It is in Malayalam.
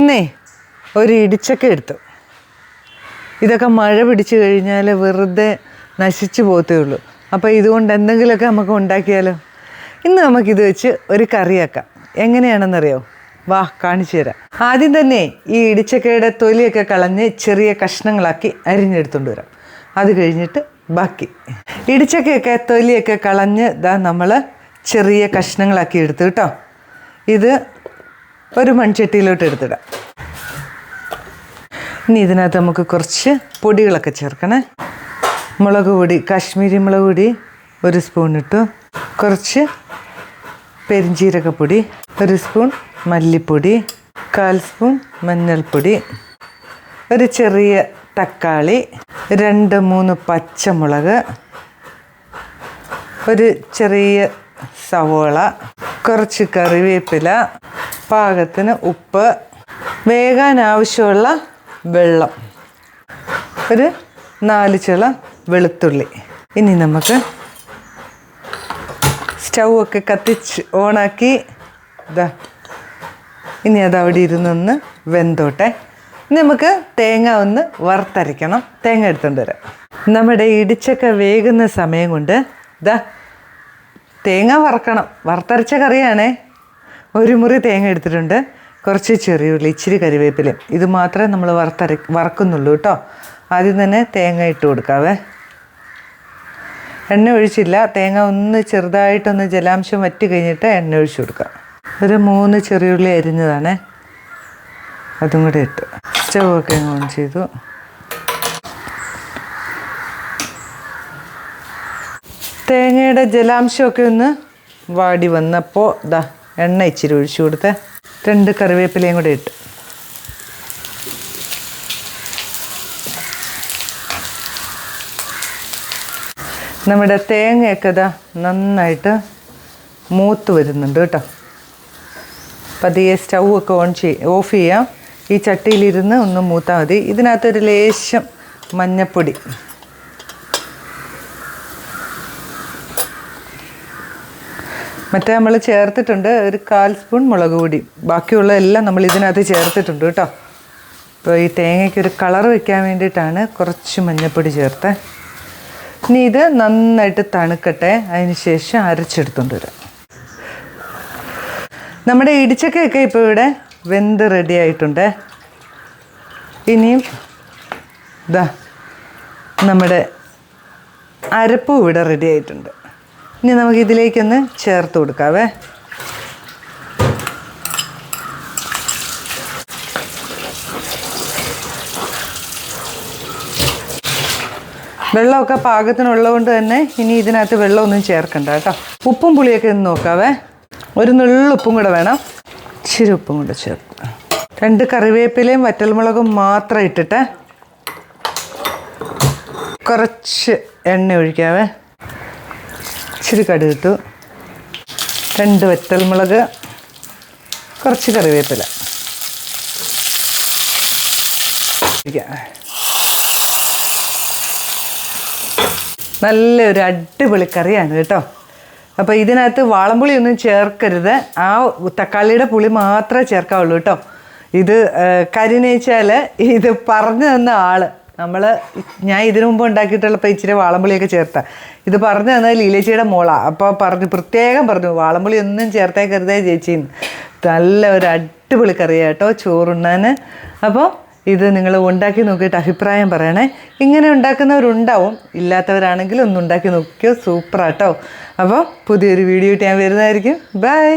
ഇന്നേ ഒരു ഇടിച്ചക്ക എടുത്തു. ഇതൊക്കെ മഴ പിടിച്ചു കഴിഞ്ഞാൽ വെറുതെ നശിച്ചു പോകത്തേ ഉള്ളൂ. അപ്പോൾ ഇതുകൊണ്ട് എന്തെങ്കിലുമൊക്കെ നമുക്ക് ഉണ്ടാക്കിയാലോ? ഇന്ന് നമുക്കിത് വെച്ച് ഒരു കറിയാക്കാം. എങ്ങനെയാണെന്നറിയോ? വാ, കാണിച്ചു തരാം. ആദ്യം തന്നെ ഈ ഇടിച്ചക്കയുടെ തൊലിയൊക്കെ കളഞ്ഞ് ചെറിയ കഷ്ണങ്ങളാക്കി അരിഞ്ഞെടുത്തുകൊണ്ട് വരാം. അത് കഴിഞ്ഞിട്ട് ബാക്കി ഇടിച്ചക്കയൊക്കെ തൊലിയൊക്കെ കളഞ്ഞ് നമ്മൾ ചെറിയ കഷ്ണങ്ങളാക്കി എടുത്തു കേട്ടോ. ഇത് ഒരു മൺചട്ടിയിലോട്ട് എടുത്തിടാം. ഇനി ഇതിനകത്ത് നമുക്ക് കുറച്ച് പൊടികളൊക്കെ ചേർക്കണേ. മുളക് പൊടി, കാശ്മീരി മുളക് പൊടി 1 സ്പൂൺ ഇട്ടു. കുറച്ച് പെരിഞ്ജീരകപ്പൊടി, 1 സ്പൂൺ മല്ലിപ്പൊടി, 1/4 സ്പൂൺ മഞ്ഞൾപ്പൊടി, ഒരു ചെറിയ തക്കാളി, 2-3 പച്ചമുളക്, ഒരു ചെറിയ സവോള, കുറച്ച് കറിവേപ്പില, പാകത്തിന് ഉപ്പ്, വേകാൻ ആവശ്യമുള്ള വെള്ളം, ഒരു 4 ചുള വെളുത്തുള്ളി. ഇനി നമുക്ക് സ്റ്റൗ ഒക്കെ കത്തിച്ച് ഓണാക്കി ഇനി അത് അവിടെ ഇരുന്നൊന്ന് വെന്തോട്ടെ. ഇനി നമുക്ക് തേങ്ങ ഒന്ന് വറുത്തരയ്ക്കണം. തേങ്ങ എടുത്തുകൊണ്ട് വരാം. നമ്മുടെ ഇടിച്ചക്ക വേകുന്ന സമയം കൊണ്ട് തേങ്ങ വറക്കണം. വറുത്തരച്ച കറിയാണേ. 1 മുറി തേങ്ങ എടുത്തിട്ടുണ്ട്. കുറച്ച് ചെറിയുള്ളി, ഇച്ചിരി കറിവേപ്പിലയും. ഇത് മാത്രമേ നമ്മൾ വറക്കുന്നുള്ളൂ കേട്ടോ. ആദ്യം തന്നെ തേങ്ങ ഇട്ട് കൊടുക്കാവേ. എണ്ണ ഒഴിച്ചില്ല. തേങ്ങ ഒന്ന് ചെറുതായിട്ടൊന്ന് ജലാംശം വറ്റി കഴിഞ്ഞിട്ട് എണ്ണ ഒഴിച്ച് കൊടുക്കുക. ഒരു 3 ചെറിയുള്ളി അരിഞ്ഞതാണേ, അതും കൂടെ ഇട്ട് സ്റ്റൗ ഒക്കെ ഓൺ ചെയ്തു. തേങ്ങയുടെ ജലാംശമൊക്കെ ഒന്ന് വാടി വന്നപ്പോൾ എണ്ണ ഇച്ചിരി ഒഴിച്ചു കൊടുത്ത് 2 കറിവേപ്പിലയും കൂടെ ഇട്ട് നമ്മുടെ തേങ്ങയൊക്കെ നന്നായിട്ട് മൂത്ത് വരുന്നുണ്ട് കേട്ടോ. പതിയെ സ്റ്റൗ ഒക്കെ ഓഫ് ചെയ്യാം. ഈ ചട്ടിയിലിരുന്ന് ഒന്ന് മൂത്താൽ മതി. ഇതിനകത്തൊരു ലേശം മഞ്ഞൾപ്പൊടി, മറ്റേ നമ്മൾ ചേർത്തിട്ടുണ്ട്. ഒരു 1/4 സ്പൂൺ മുളക് പൊടി. ബാക്കിയുള്ള എല്ലാം നമ്മൾ ഇതിനകത്ത് ചേർത്തിട്ടുണ്ട് കേട്ടോ. അപ്പോൾ ഈ തേങ്ങയ്ക്കൊരു കളർ വയ്ക്കാൻ വേണ്ടിയിട്ടാണ് കുറച്ച് മഞ്ഞൾപ്പൊടി ചേർത്തത്. ഇനി ഇത് നന്നായിട്ട് തണുക്കട്ടെ. അതിന് ശേഷം അരച്ചെടുത്തുകൊണ്ട് വരാം. നമ്മുടെ ഇടിച്ചക്കയൊക്കെ ഇപ്പോൾ ഇവിടെ വെന്ത് റെഡി ആയിട്ടുണ്ട്. ഇനിയും നമ്മുടെ അരപ്പും ഇവിടെ റെഡി ആയിട്ടുണ്ട്. ഇനി നമുക്ക് ഇതിലേക്കൊന്ന് ചേർത്ത് കൊടുക്കാവേ. വെള്ളമൊക്കെ പാകത്തിനുള്ളത് കൊണ്ട് തന്നെ ഇനി ഇതിനകത്ത് വെള്ളമൊന്നും ചേർക്കണ്ട കേട്ടോ. ഉപ്പും പുളിയൊക്കെ ഒന്ന് നോക്കാവേ. ഒരു നുള്ളുപ്പും കൂടെ വേണം. ഇച്ചിരി ഉപ്പും കൂടെ ചേർക്കുക. 2 കറിവേപ്പിലയും വറ്റൽമുളകും മാത്രം ഇട്ടിട്ട് കുറച്ച് എണ്ണ ഒഴിക്കാവേ. ഇച്ചിരി കടുക് ഇട്ടു, 2 വറ്റൽമുളക്, കുറച്ച് കറിവേപ്പില. നല്ലൊരു അടിപൊളി കറിയാണ് കേട്ടോ. അപ്പോൾ ഇതിനകത്ത് വാളംപുളിയൊന്നും ചേർക്കരുത്. ആ തക്കാളിയുടെ പുളി മാത്രമേ ചേർക്കാവുള്ളൂ കേട്ടോ. ഇത് കരിനേച്ചാൽ ഇത് പറഞ്ഞു തന്ന ഞാൻ ഇതിനു മുമ്പ് ഉണ്ടാക്കിയിട്ടുള്ളപ്പോൾ ഇച്ചിരി വാളംപുളിയൊക്കെ ചേർത്താ. ഇത് പറഞ്ഞു തന്നത് ലീലേച്ചിയുടെ മോളാണ്. അപ്പോൾ പ്രത്യേകം പറഞ്ഞു വാളംപുളി ഒന്നും ചേർത്തേക്കരുതേ ചേച്ചിന്ന്. നല്ല ഒരു അടിപൊളി കറിയാണ് കേട്ടോ ചോറുണ്ണാൻ. അപ്പോൾ ഇത് നിങ്ങൾ ഉണ്ടാക്കി നോക്കിയിട്ട് അഭിപ്രായം പറയണേ. ഇങ്ങനെ ഉണ്ടാക്കുന്നവരുണ്ടാവും, ഇല്ലാത്തവരാണെങ്കിൽ ഒന്ന് ഉണ്ടാക്കി നോക്കിയോ. സൂപ്പറാട്ടോ. അപ്പോൾ പുതിയൊരു വീഡിയോ ആയിട്ട് ഞാൻ വരുന്നതായിരിക്കും. ബൈ.